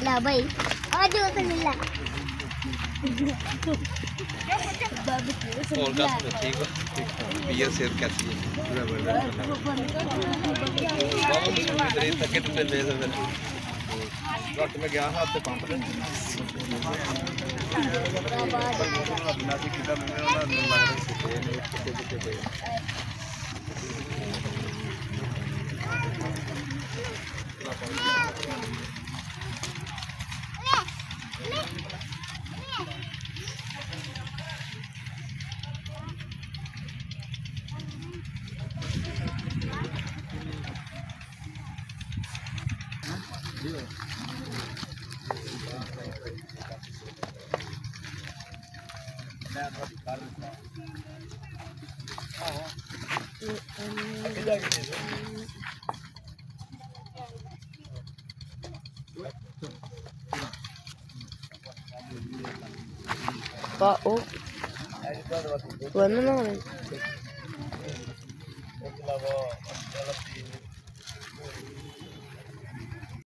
Lah baik. Aduh terlilah. और का तो ठीक है बियर शेयर कैसी है पूरा बड़ा बाबू तो इधर ही तक के ले ले सर रट में गया हाथ पे पंप ले बिना से कितना मिलने वाला लग रहा है Pak, oh, bueno, no.